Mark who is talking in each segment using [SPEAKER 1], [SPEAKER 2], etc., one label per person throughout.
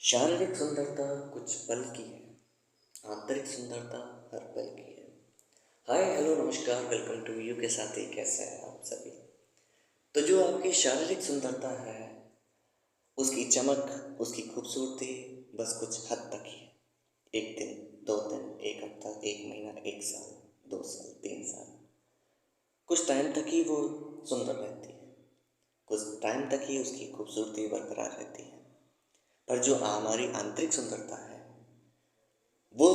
[SPEAKER 1] शारीरिक सुंदरता कुछ पल की है, आंतरिक सुंदरता हर पल की है। हाय हेलो नमस्कार, वेलकम टू यू के साथ ही। कैसे हैं आप सभी? तो जो आपकी शारीरिक सुंदरता है, उसकी चमक, उसकी खूबसूरती बस कुछ हद तक ही है। एक दिन, 2 दिन, एक हफ्ता, एक महीना, एक साल, 2 साल, 3 साल, कुछ टाइम तक ही वो सुंदर रहती है। कुछ टाइम तक ही उसकी खूबसूरती बरकरार रहती है। पर जो हमारी आंतरिक सुंदरता है, वो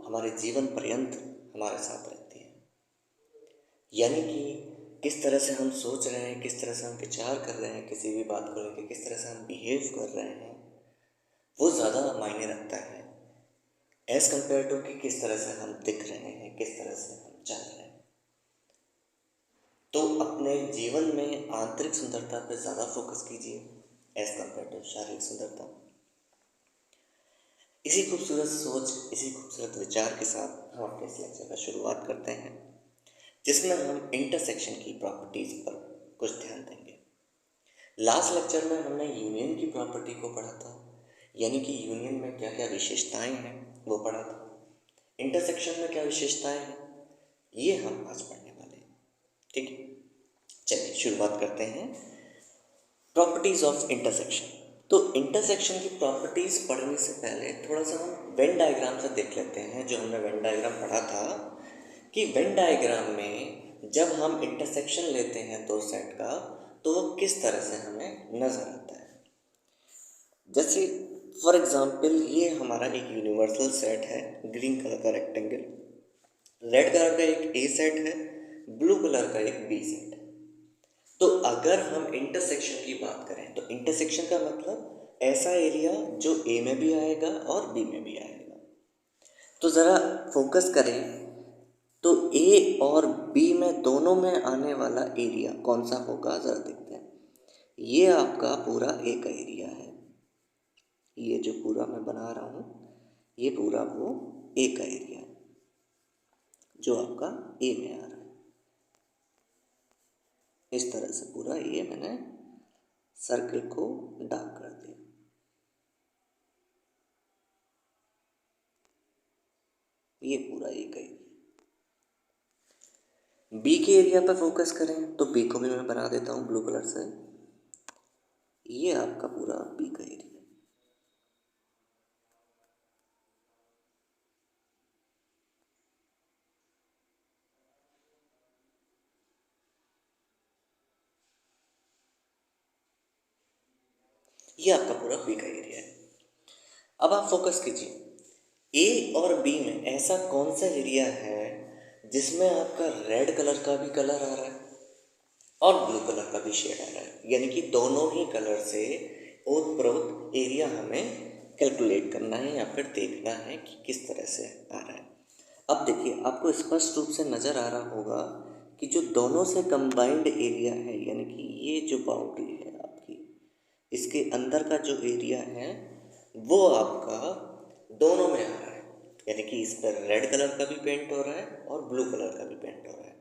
[SPEAKER 1] हमारे जीवन पर्यंत हमारे साथ रहती है। यानी कि किस तरह से हम सोच रहे हैं, किस तरह से हम विचार कर रहे हैं, किसी भी बात को लेकर किस तरह से हम बिहेव कर रहे हैं, वो ज़्यादा मायने रखता है एज़ कम्पेयर टू कि किस तरह से हम दिख रहे हैं, किस तरह से हम चल रहे हैं। तो अपने जीवन में आंतरिक सुंदरता पर ज़्यादा फोकस कीजिए एज़ कम्पेयर टू शारीरिक सुंदरता। इसी खूबसूरत सोच, इसी खूबसूरत विचार के साथ हम अपने इस लेक्चर का शुरुआत करते हैं, जिसमें हम इंटरसेक्शन की प्रॉपर्टीज़ पर कुछ ध्यान देंगे। लास्ट लेक्चर में हमने यूनियन की प्रॉपर्टी को पढ़ा था, यानी कि यूनियन में क्या क्या विशेषताएं हैं वो पढ़ा था। इंटरसेक्शन में क्या विशेषताएं हैं, ये हम आज पढ़ने वाले हैं। ठीक है, चलिए शुरुआत करते हैं। Properties of intersection. तो इंटरसेक्शन की प्रॉपर्टीज़ पढ़ने से पहले थोड़ा सा हम वेन डायग्राम से देख लेते हैं। जो हमने वेन डायग्राम पढ़ा था कि वेन डायग्राम में जब हम इंटरसेक्शन लेते हैं दो सेट का, तो वो किस तरह से हमें नज़र आता है। जैसे फॉर एग्जांपल, ये हमारा एक यूनिवर्सल सेट है, ग्रीन कलर का रेक्टेंगल, रेड कलर का एक ए सेट है, ब्लू कलर का एक बी सेट है। तो अगर हम इंटरसेक्शन की बात करें तो इंटरसेक्शन का मतलब ऐसा एरिया जो ए में भी आएगा और बी में भी आएगा। तो ज़रा फोकस करें, तो ए और बी में दोनों में आने वाला एरिया कौन सा होगा, ज़रा देखते हैं। ये आपका पूरा ए का एरिया है। ये जो पूरा मैं बना रहा हूँ, ये पूरा वो ए का एरिया है जो आपका ए में आ रहा है। इस तरह से पूरा ये मैंने सर्कल को डार्क कर दिया। ये पूरा ए का एरिया। बी के एरिया पर फोकस करें तो बी को भी मैं बना देता हूँ ब्लू कलर से। ये आपका पूरा बी का एरिया। ये आपका पूरा बी का एरिया है। अब आप फोकस कीजिए, ए और बी में ऐसा कौन सा एरिया है जिसमें आपका रेड कलर का भी कलर आ रहा है और ब्लू कलर का भी शेड आ रहा है। यानी कि दोनों ही कलर से ओत प्रोत एरिया हमें कैलकुलेट करना है या फिर देखना है कि किस तरह से आ रहा है। अब देखिए, आपको स्पष्ट रूप से नज़र आ रहा होगा कि जो दोनों से कंबाइंड एरिया है, यानी कि ये जो बाउंड्री है आपकी, इसके अंदर का जो एरिया है वो आपका दोनों में आ रहा है। यानी कि इस पर रेड कलर का भी पेंट हो रहा है और ब्लू कलर का भी पेंट हो रहा है।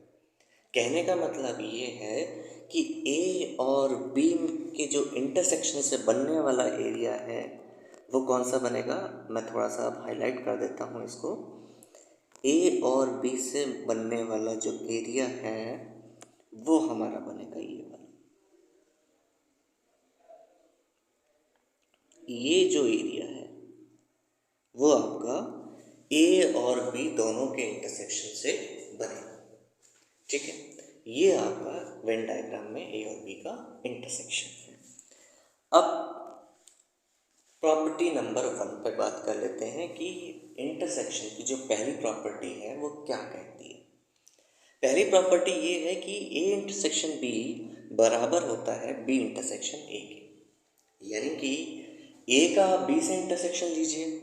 [SPEAKER 1] कहने का मतलब ये है कि ए और बी के जो इंटरसेक्शन से बनने वाला एरिया है वो कौन सा बनेगा, मैं थोड़ा सा अब हाईलाइट कर देता हूँ इसको। ए और बी से बनने वाला जो एरिया है वो हमारा बनेगा ये वाला। ये जो एरिया है वो आपका ए और बी दोनों के इंटरसेक्शन से बनेगा। ठीक है, ये आपका वेन डायग्राम में ए और बी का इंटरसेक्शन है। अब प्रॉपर्टी नंबर 1 पर बात कर लेते हैं कि इंटरसेक्शन की जो पहली प्रॉपर्टी है वो क्या कहती है। पहली प्रॉपर्टी ये है कि ए इंटरसेक्शन बी बराबर होता है बी इंटरसेक्शन ए के। यानी कि ए का आप बी से इंटरसेक्शन लीजिए,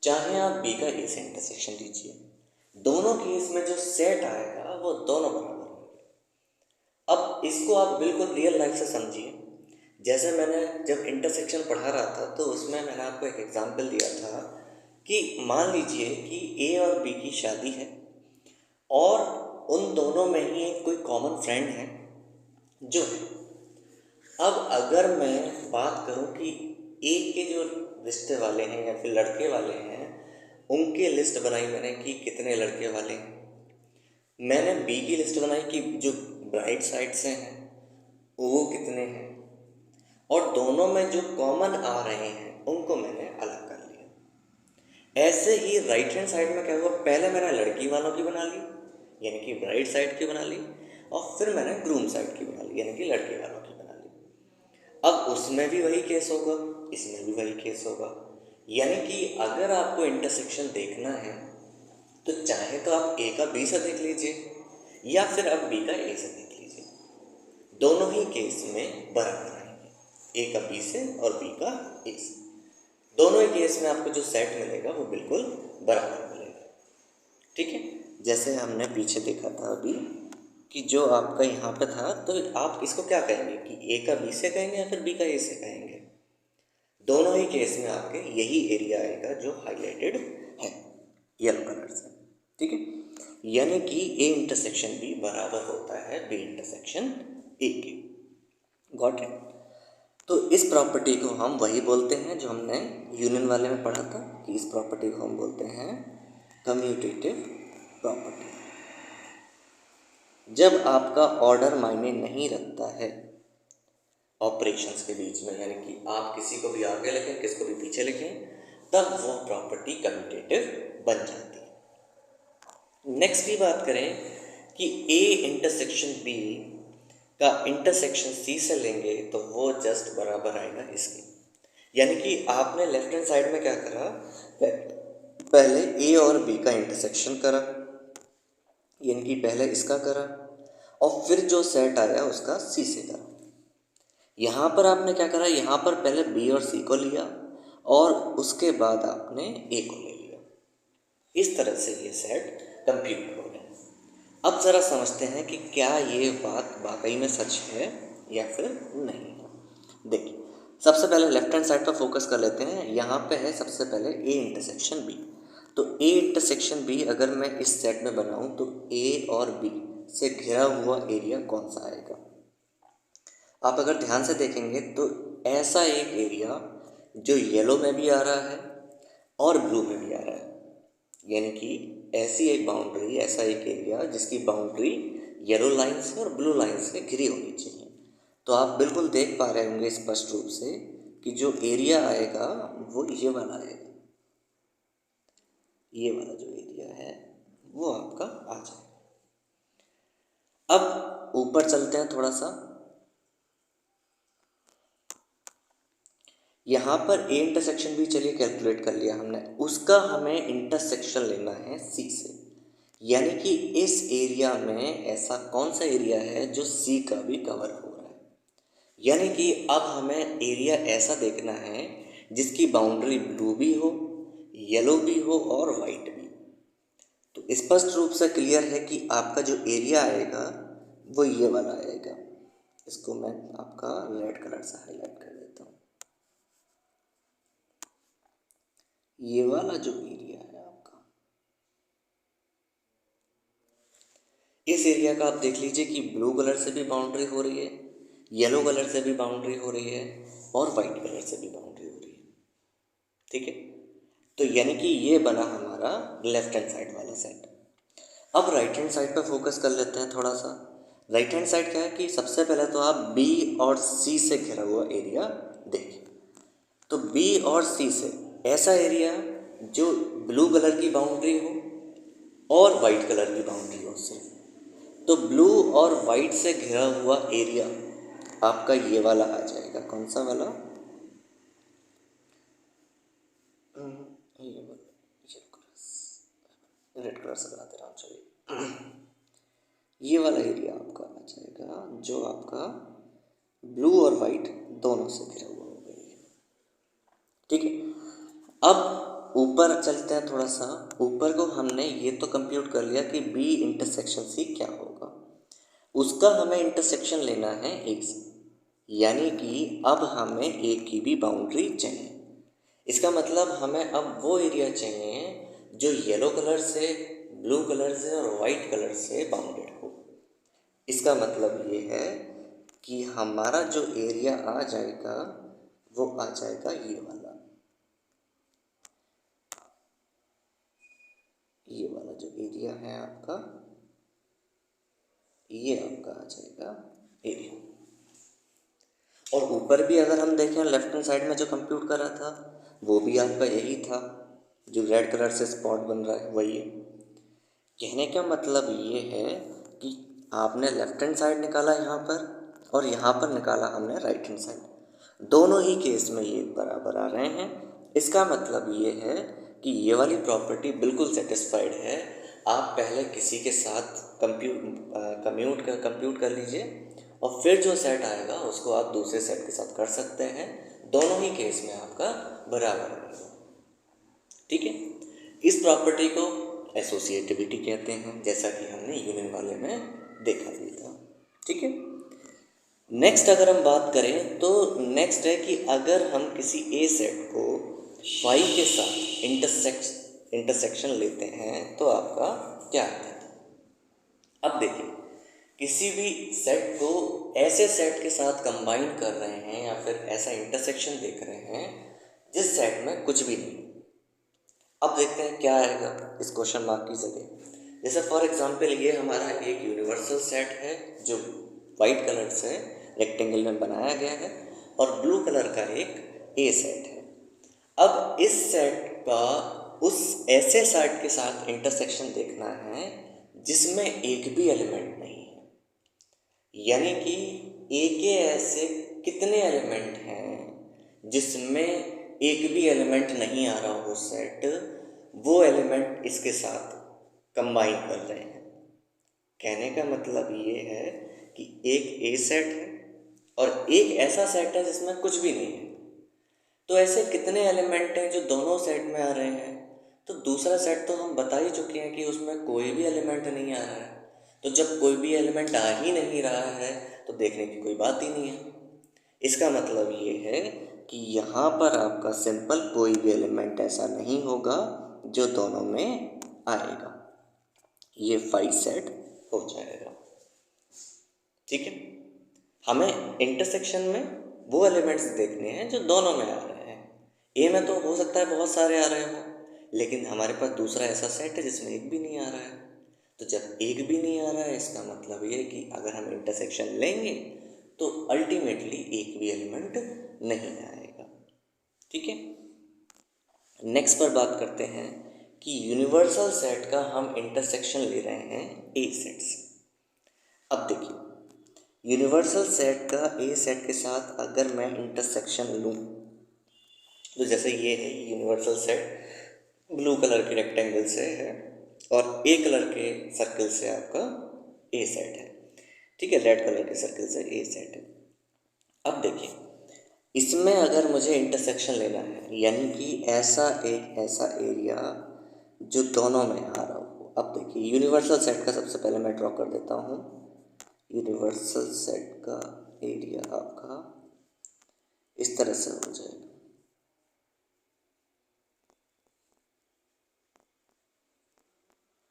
[SPEAKER 1] चाहे आप बी का ए से इंटरसेक्शन लीजिए, दोनों केस में जो सेट आएगा वो दोनों बराबर होंगे। अब इसको आप बिल्कुल रियल लाइफ से समझिए। जैसे मैंने जब इंटरसेक्शन पढ़ा रहा था तो उसमें मैंने आपको एक एग्जांपल दिया था कि मान लीजिए कि ए और बी की शादी है और उन दोनों में ही एक कोई कॉमन फ्रेंड है जो है। अब अगर मैं बात करूं कि ए के जो रिश्ते वाले हैं या फिर लड़के वाले हैं उनकी लिस्ट बनाई मैंने कि कितने लड़के वाले हैं। मैंने बी की लिस्ट बनाई कि जो ब्राइट साइड से हैं वो कितने हैं, और दोनों में जो कॉमन आ रहे हैं उनको मैंने अलग कर लिया। ऐसे ही राइट हैंड साइड में क्या हुआ, पहले मैंने लड़की वालों की बना ली यानी कि ब्राइट साइड की बना ली, और फिर मैंने ग्रूम साइड की बना ली यानी कि लड़के वालों की बना ली। अब उसमें भी वही केस होगा, इसमें भी वही केस होगा। यानी कि अगर आपको इंटरसेक्शन देखना है तो चाहे तो आप ए का बी से देख लीजिए या फिर आप बी का ए से देख लीजिए, दोनों ही केस में बराबर आएंगे, ए का बी से और बी का ए से। दोनों ही केस में आपको जो सेट मिलेगा वो बिल्कुल बराबर मिलेगा। ठीक है, जैसे हमने पीछे देखा था अभी कि जो आपका यहाँ पे था, तो आप इसको क्या कहेंगे कि ए का बी से कहेंगे या फिर बी का ए से कहेंगे। दोनों ही केस में आपके यही एरिया आएगा जो हाईलाइटेड है येलो कलर से। ठीक है, यानी कि ए इंटरसेक्शन बी बराबर होता है बी इंटरसेक्शन ए के। Got it. तो इस प्रॉपर्टी को हम वही बोलते हैं जो हमने यूनियन वाले में पढ़ा था कि इस प्रॉपर्टी को हम बोलते हैं कम्यूटेटिव प्रॉपर्टी। जब आपका ऑर्डर मायने नहीं रखता है ऑपरेशंस के बीच में, यानी कि आप किसी को भी आगे लिखें किसी को भी पीछे लिखें, तब वो प्रॉपर्टी कम्यूटेटिव बन जाती है। नेक्स्ट की बात करें कि ए इंटरसेक्शन बी का इंटरसेक्शन सी से लेंगे तो वो जस्ट बराबर आएगा इसके। यानी कि आपने लेफ्ट हैंड साइड में क्या करा, पहले ए और बी का इंटरसेक्शन करा, यानी कि पहले इसका करा और फिर जो सेट आया उसका सी से करा। यहाँ पर आपने क्या करा, यहाँ पर पहले बी और सी को लिया और उसके बाद आपने ए को ले लिया। इस तरह से ये सेट कंप्लीट हो गया। अब ज़रा समझते हैं कि क्या ये बात वाकई में सच है या फिर नहीं है। देखिए, सबसे पहले लेफ्ट हैंड साइड पर फोकस कर लेते हैं। यहाँ पे है सबसे पहले ए इंटरसेक्शन बी। तो ए इंटरसेक्शन बी अगर मैं इस सेट में बनाऊँ तो ए और बी से घिरा हुआ एरिया कौन सा आएगा। आप अगर ध्यान से देखेंगे तो ऐसा एक एरिया जो येलो में भी आ रहा है और ब्लू में भी आ रहा है, यानी कि ऐसी एक बाउंड्री, ऐसा एक एरिया जिसकी बाउंड्री येलो लाइन से और ब्लू लाइन से घिरी होनी चाहिए। तो आप बिल्कुल देख पा रहे होंगे स्पष्ट रूप से कि जो एरिया आएगा वो ये वाला आएगा। ये वाला जो एरिया है वो आपका आ जाएगा। अब ऊपर चलते हैं थोड़ा सा। यहाँ पर ए इंटरसेक्शन भी चलिए कैलकुलेट कर लिया हमने, उसका हमें इंटरसेक्शन लेना है सी से। यानी कि इस एरिया में ऐसा कौन सा एरिया है जो सी का भी कवर हो रहा है। यानी कि अब हमें एरिया ऐसा देखना है जिसकी बाउंड्री ब्लू भी हो, येलो भी हो और वाइट भी। तो स्पष्ट रूप से क्लियर है कि आपका जो एरिया आएगा वो ये वाला आएगा। इसको मैं आपका रेड कलर से हाईलाइट कर देता हूँ। ये वाला जो एरिया है आपका, इस एरिया का आप देख लीजिए कि ब्लू कलर से भी बाउंड्री हो रही है, येलो कलर से भी बाउंड्री हो रही है और वाइट कलर से भी बाउंड्री हो रही है। ठीक है, तो यानी कि ये बना हमारा लेफ्ट हैंड साइड वाला सेट। अब राइट हैंड साइड पर फोकस कर लेते हैं थोड़ा सा। राइट हैंड साइड क्या है कि सबसे पहले तो आप बी और सी से घिरा हुआ एरिया देखिए। तो बी और सी से ऐसा एरिया जो ब्लू कलर की बाउंड्री हो और वाइट कलर की बाउंड्री हो सिर्फ, तो ब्लू और वाइट से घिरा हुआ एरिया आपका ये वाला आ जाएगा। कौन सा वाला, ये वाला, रेड कलर से बनाते रहा, चलिए ये वाला एरिया आपका आ जाएगा जो आपका ब्लू और वाइट दोनों से घिरा हुआ होगा। ठीक है, अब ऊपर चलते हैं थोड़ा सा। ऊपर को हमने ये तो कंप्यूट कर लिया कि बी इंटरसेक्शन सी क्या होगा, उसका हमें इंटरसेक्शन लेना है ए से। यानी कि अब हमें ए की भी बाउंड्री चाहिए। इसका मतलब हमें अब वो एरिया चाहिए जो येलो कलर से, ब्लू कलर से और वाइट कलर से बाउंडेड हो। इसका मतलब ये है कि हमारा जो एरिया आ जाएगा वो आ जाएगा ये वाला जो एरिया है आपका, ये आपका आ जाएगा एरिया। और ऊपर भी अगर हम देखें लेफ्ट हैंड साइड में जो कंप्यूट करा था वो भी आपका यही था, जो रेड कलर से स्पॉट बन रहा है वही है। कहने का मतलब ये है कि आपने लेफ्ट हैंड साइड निकाला यहाँ पर और यहाँ पर निकाला हमने राइट हैंड साइड, दोनों ही केस में ये बराबर आ रहे हैं। इसका मतलब ये है कि ये वाली प्रॉपर्टी बिल्कुल सेटिस्फाइड है। आप पहले किसी के साथ कंप्यूट कर लीजिए और फिर जो सेट आएगा उसको आप दूसरे सेट के साथ कर सकते हैं, दोनों ही केस में आपका बराबर आएगा। ठीक है, इस प्रॉपर्टी को एसोसिएटिविटी कहते हैं, जैसा कि हमने यूनियन वाले में देखा भी था। ठीक है, नेक्स्ट अगर हम बात करें तो नेक्स्ट है कि अगर हम किसी ए सेट को फाई के साथ इंटरसेक्शन लेते हैं तो आपका क्या आता है। अब देखिए, किसी भी सेट को ऐसे सेट के साथ कंबाइन कर रहे हैं या फिर ऐसा इंटरसेक्शन देख रहे हैं जिस सेट में कुछ भी नहीं। अब देखते हैं क्या आएगा इस क्वेश्चन मार्क की जगह। जैसे फॉर एग्जांपल ये हमारा एक यूनिवर्सल सेट है जो वाइट कलर से रेक्टेंगल में बनाया गया है और ब्लू कलर का एक ए सेट है। अब इस सेट का उस ऐसे सेट के साथ इंटरसेक्शन देखना है जिसमें एक भी एलिमेंट नहीं है, यानी कि ए के ऐसे कितने एलिमेंट हैं जिसमें एक भी एलिमेंट नहीं आ रहा हो सेट, वो एलिमेंट इसके साथ कंबाइन कर रहे हैं। कहने का मतलब ये है कि एक ए सेट है और एक ऐसा सेट है जिसमें कुछ भी नहीं है, तो ऐसे कितने एलिमेंट हैं जो दोनों सेट में आ रहे हैं। तो दूसरा सेट तो हम बता ही चुके हैं कि उसमें कोई भी एलिमेंट नहीं आ रहा है, तो जब कोई भी एलिमेंट आ ही नहीं रहा है तो देखने की कोई बात ही नहीं है। इसका मतलब ये है कि यहाँ पर आपका सिंपल कोई भी एलिमेंट ऐसा नहीं होगा जो दोनों में आएगा, ये फाई सेट हो जाएगा। ठीक है, हमें इंटरसेक्शन में वो एलिमेंट्स देखने हैं जो दोनों में आ रहे हैं। ए में तो हो सकता है बहुत सारे आ रहे हों, लेकिन हमारे पास दूसरा ऐसा सेट है जिसमें एक भी नहीं आ रहा है। तो जब एक भी नहीं आ रहा है इसका मतलब ये है कि अगर हम इंटरसेक्शन लेंगे तो अल्टीमेटली एक भी एलिमेंट नहीं आएगा। ठीक है, नेक्स्ट पर बात करते हैं कि यूनिवर्सल सेट का हम इंटरसेक्शन ले रहे हैं ए सेट से। अब देखिए, यूनिवर्सल सेट का ए सेट के साथ अगर मैं इंटरसेक्शन लूँ तो जैसे ये है यूनिवर्सल सेट ब्लू कलर के रेक्टेंगल से है और ए कलर के सर्कल से आपका ए सेट है। ठीक है, रेड कलर के सर्कल से ए सेट है। अब देखिए, इसमें अगर मुझे इंटरसेक्शन लेना है यानी कि ऐसा एरिया जो दोनों में आ रहा हो। अब देखिए, यूनिवर्सल सेट का सबसे पहले मैं ड्रॉ कर देता हूँ। यूनिवर्सल सेट का एरिया आपका इस तरह से हो जाएगा,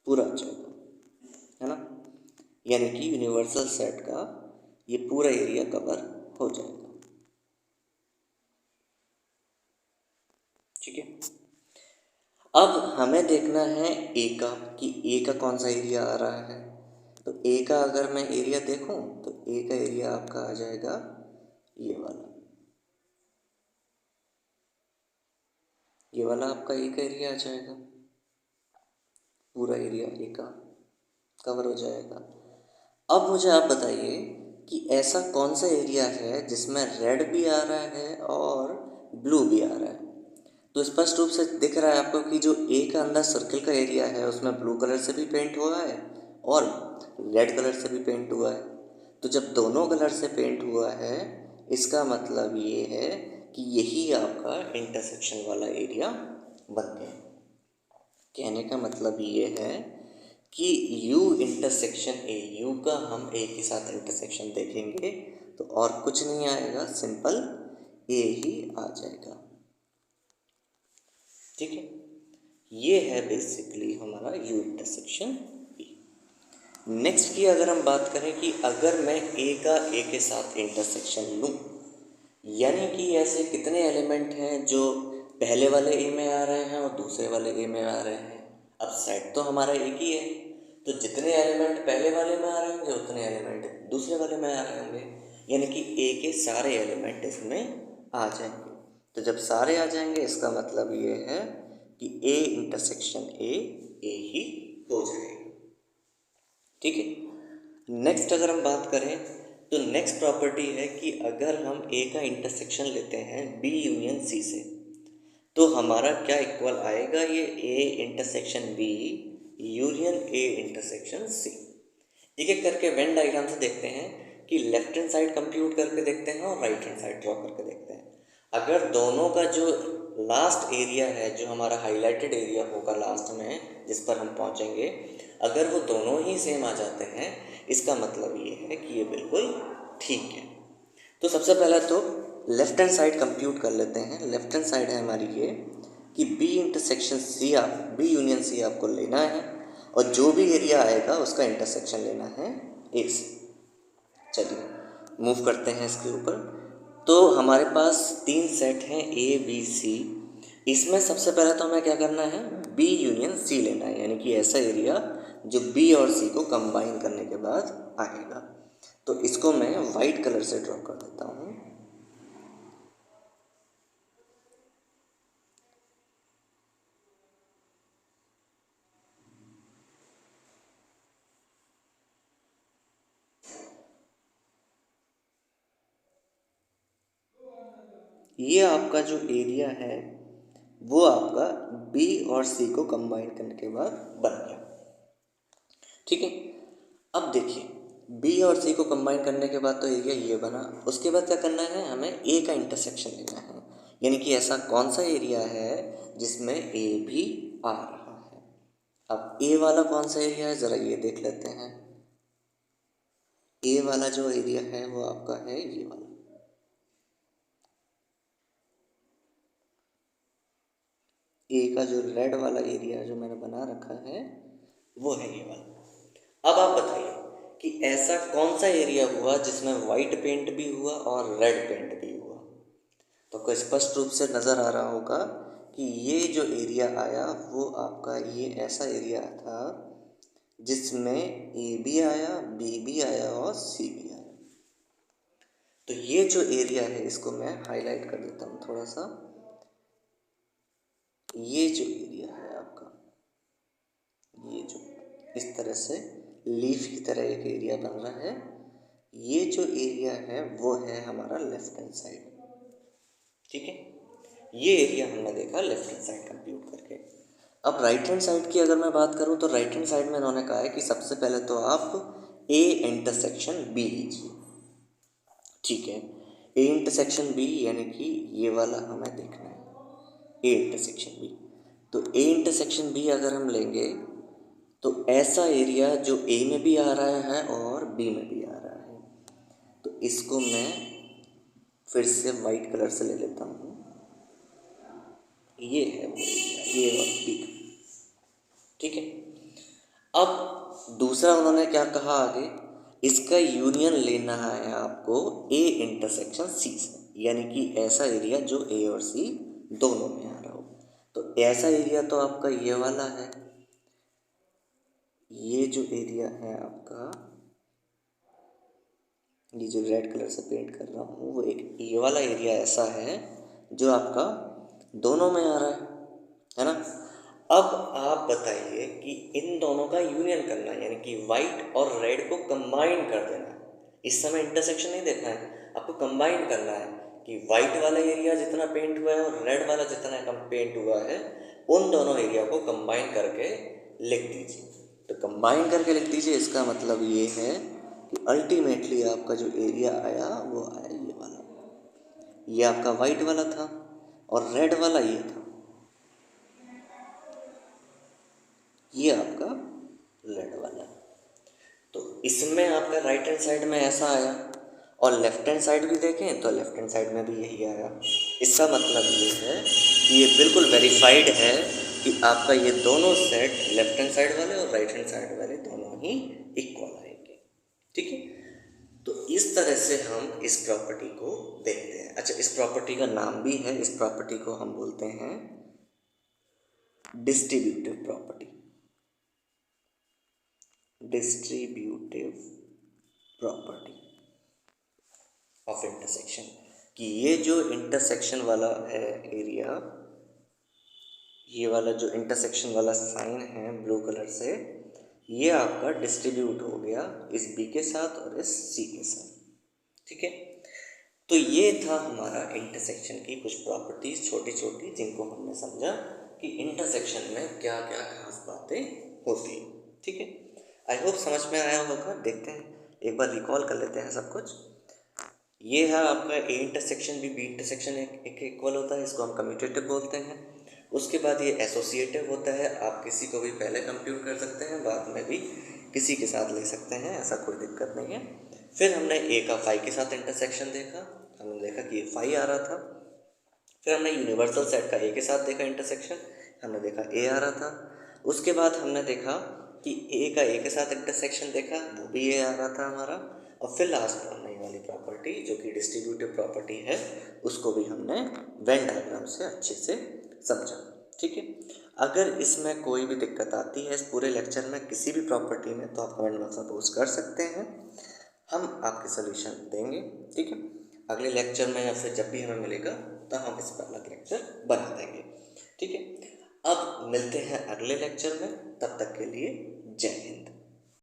[SPEAKER 1] पूरा आ जाएगा, है ना। यानी कि यूनिवर्सल सेट का ये पूरा एरिया कवर हो जाएगा। ठीक है, अब हमें देखना है ए का कि ए का कौन सा एरिया आ रहा है। तो ए का अगर मैं एरिया देखूं तो ए का एरिया आपका आ जाएगा ये वाला, ये वाला आपका ए का एरिया आ जाएगा, पूरा एरिया ए का कवर हो जाएगा। अब मुझे आप बताइए कि ऐसा कौन सा एरिया है जिसमें रेड भी आ रहा है और ब्लू भी आ रहा है। तो स्पष्ट रूप से दिख रहा है आपको कि जो ए का अंदर सर्कल का एरिया है उसमें ब्लू कलर से भी पेंट हुआ है और रेड कलर से भी पेंट हुआ है। तो जब दोनों कलर से पेंट हुआ है इसका मतलब ये है कि यही आपका इंटरसेक्शन वाला एरिया बन गया। कहने का मतलब ये है कि यू इंटरसेक्शन ए, यू का हम ए के साथ इंटरसेक्शन देखेंगे तो और कुछ नहीं आएगा, सिंपल ए ही आ जाएगा। ठीक है, ये है बेसिकली हमारा यू इंटरसेक्शन बी। नेक्स्ट की अगर हम बात करें कि अगर मैं ए का ए के साथ इंटरसेक्शन लूँ यानी कि ऐसे कितने एलिमेंट हैं जो पहले वाले ए में आ रहे हैं और दूसरे वाले ए में आ रहे हैं। अब सेट तो हमारा एक ही है, तो जितने एलिमेंट पहले वाले में आ रहे होंगे उतने एलिमेंट दूसरे वाले में आ रहे होंगे, यानी कि ए के सारे एलिमेंट इसमें आ जाएंगे। तो जब सारे आ जाएंगे इसका मतलब ये है कि ए इंटरसेक्शन ए ही हो जाएगा। ठीक है। नेक्स्ट अगर हम बात करें तो नेक्स्ट प्रॉपर्टी है कि अगर हम ए का इंटरसेक्शन लेते हैं बी यूनियन सी से, तो हमारा क्या इक्वल आएगा, ये A intersection B union A intersection C. एक एक करके वेन डायग्राम से देखते हैं कि लेफ्ट हैंड साइड कंप्यूट करके देखते हैं और राइट हैंड साइड ड्रॉ करके देखते हैं। अगर दोनों का जो लास्ट एरिया है, जो हमारा हाईलाइटेड एरिया होगा लास्ट में जिस पर हम पहुंचेंगे, अगर वो दोनों ही सेम आ जाते हैं, इसका मतलब ये है कि ये बिल्कुल ठीक है। तो सबसे पहले तो लेफ्ट हैंड साइड कंप्यूट कर लेते हैं। लेफ्ट हैंड साइड है हमारी ये कि बी इंटरसेक्शन सी, आप बी यूनियन सी आपको लेना है और जो भी एरिया आएगा उसका इंटरसेक्शन लेना है ए से। चलिए मूव करते हैं इसके ऊपर। तो हमारे पास 3 सेट हैं ए बी सी। इसमें सबसे पहले तो हमें क्या करना है, बी यूनियन सी लेना है, यानी कि ऐसा एरिया जो बी और सी को कंबाइन करने के बाद आएगा। तो इसको मैं वाइट कलर से ड्रॉ कर देता हूँ। ये आपका जो एरिया है वो आपका बी और सी को कंबाइन करने के बाद बन गया। ठीक है। अब देखिए बी और सी को कंबाइन करने के बाद तो एरिया ये बना, उसके बाद क्या करना है, हमें ए का इंटरसेक्शन लेना है, यानी कि ऐसा कौन सा एरिया है जिसमें ए भी आ रहा है। अब ए वाला कौन सा एरिया है ज़रा ये देख लेते हैं। ए वाला जो एरिया है वो आपका है ये वाला। ए का जो रेड वाला एरिया जो मैंने बना रखा है वो है ये वाला। अब आप बताइए कि ऐसा कौन सा एरिया हुआ जिसमें वाइट पेंट भी हुआ और रेड पेंट भी हुआ। तो आपको स्पष्ट रूप से नज़र आ रहा होगा कि ये जो एरिया आया वो आपका ये ऐसा एरिया था जिसमें ए भी आया, बी भी आया और सी भी आया। तो ये जो एरिया है इसको मैं हाईलाइट कर देता हूँ थोड़ा सा। ये जो एरिया है आपका, ये जो इस तरह से लीफ की तरह एक एरिया बन रहा है, ये जो एरिया है वो है हमारा लेफ्ट हैंड साइड। ठीक है। ये एरिया हमने देखा लेफ्ट हैंड साइड कंप्यूट करके। अब राइट हैंड साइड की अगर मैं बात करूं तो राइट हैंड साइड में इन्होंने कहा है कि सबसे पहले तो आप ए इंटरसेक्शन बी लीजिए। ठीक है। ए इंटरसेक्शन बी यानी कि ये वाला हमें देखना है, ए इंटरसेक्शन बी। तो ए इंटरसेक्शन बी अगर हम लेंगे तो ऐसा एरिया जो ए में भी आ रहा है और बी में भी आ रहा है, तो इसको मैं फिर से वाइट कलर से ले लेता हूँ। ये है वो एरिया, ए और बी। ठीक है। अब दूसरा उन्होंने क्या कहा आगे, इसका यूनियन लेना है आपको ए इंटरसेक्शन सी से, यानी कि ऐसा एरिया जो ए और सी दोनों में आ रहा हो। तो ऐसा एरिया तो आपका ये वाला है, ये जो एरिया है आपका, ये जो रेड कलर से पेंट कर रहा हूँ वो एक ये वाला एरिया ऐसा है जो आपका दोनों में आ रहा है ना। अब आप बताइए कि इन दोनों का यूनियन करना है, यानी कि वाइट और रेड को कंबाइन कर देना है। इस समय इंटरसेक्शन नहीं देखना है, आपको कंबाइन करना है कि वाइट वाला एरिया जितना पेंट हुआ है और रेड वाला जितना कम पेंट हुआ है, उन दोनों एरिया को कंबाइन करके लिख दीजिए। तो कंबाइन करके लिख दीजिए, इसका मतलब ये है कि अल्टीमेटली आपका जो एरिया आया वो आया ये वाला। ये आपका वाइट वाला था और रेड वाला ये था, ये आपका रेड वाला। तो इसमें आपका राइट हैंड साइड में ऐसा आया और लेफ्ट हैंड साइड भी देखें तो लेफ्ट हैंड साइड में भी यही आया। इसका मतलब ये है कि ये बिल्कुल वेरीफाइड है कि आपका ये दोनों सेट लेफ्ट हैंड साइड वाले और राइट हैंड साइड वाले दोनों ही इक्वल आएंगे। ठीक है। तो इस तरह से हम इस प्रॉपर्टी को देखते हैं। अच्छा, इस प्रॉपर्टी का नाम भी है, इस प्रॉपर्टी को हम बोलते हैं distributive property. Distributive property of intersection, कि ये जो इंटरसेक्शन वाला है एरिया, ये वाला जो इंटरसेक्शन वाला साइन है ब्लू कलर से, ये आपका डिस्ट्रीब्यूट हो गया इस बी के साथ और इस सी के साथ। ठीक है, तो ये था हमारा इंटरसेक्शन की कुछ प्रॉपर्टीज छोटी छोटी, जिनको हमने समझा कि इंटरसेक्शन में क्या क्या खास बातें होती हैं। ठीक है, आई होप समझ में आया होगा। देखते हैं, एक बार रिकॉल कर लेते हैं सब कुछ। ये है आपका ए इंटरसेक्शन बी इंटरसेक्शन एक इक्वल होता है, इसको हम कम्यूटेटिव बोलते हैं। उसके बाद ये एसोसिएटिव होता है, आप किसी को भी पहले कंप्यूट कर सकते हैं, बाद में भी किसी के साथ ले सकते हैं, ऐसा कोई दिक्कत नहीं है। फिर हमने ए का फाई के साथ इंटरसेक्शन देखा, हमने देखा कि ये फाई आ रहा था। फिर हमने यूनिवर्सल सेट का ए के साथ देखा इंटरसेक्शन, हमने देखा ए आ रहा था। उसके बाद हमने देखा कि ए का ए के साथ इंटरसेक्शन देखा, वो भी ए आ रहा था हमारा। और फिर लास्ट में हमने ये वाली प्रॉपर्टी जो कि डिस्ट्रीब्यूटिव प्रॉपर्टी है, उसको भी हमने वेन डायग्राम से अच्छे से समझा। ठीक है, अगर इसमें कोई भी दिक्कत आती है इस पूरे लेक्चर में किसी भी प्रॉपर्टी में, तो आप कमेंट बॉक्स में पोस्ट कर सकते हैं, हम आपके सोल्यूशन देंगे। ठीक है, अगले लेक्चर में या फिर जब भी हमें मिलेगा तो हम इस पर अलग लेक्चर बना देंगे। ठीक है, अब मिलते हैं अगले लेक्चर में, तब तक के लिए जय हिंद।